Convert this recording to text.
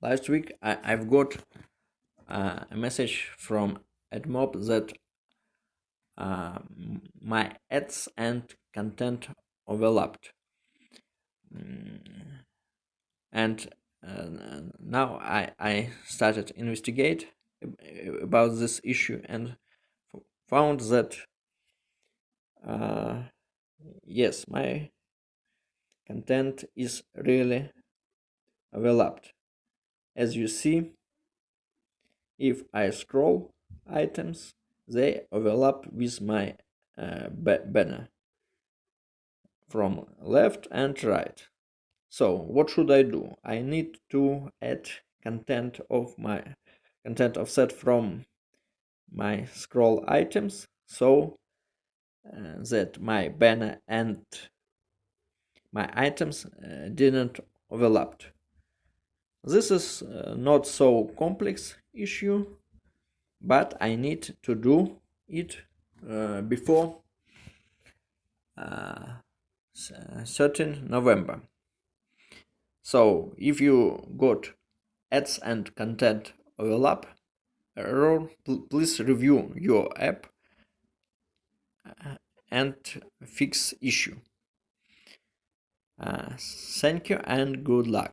last week I've got a message from AdMob that my ads and content overlapped. And now I started investigate about this issue and found that yes, my content is really overlapped. As you see, if I scroll items, they overlap with my banner from left and right. So what should I do? I need to add content offset from my scroll items so that my banner and my items didn't overlap. This is not so complex issue, but I need to do it before 13 November. So if you got ads and content overlap error, please review your app and fix issue. Thank you and good luck.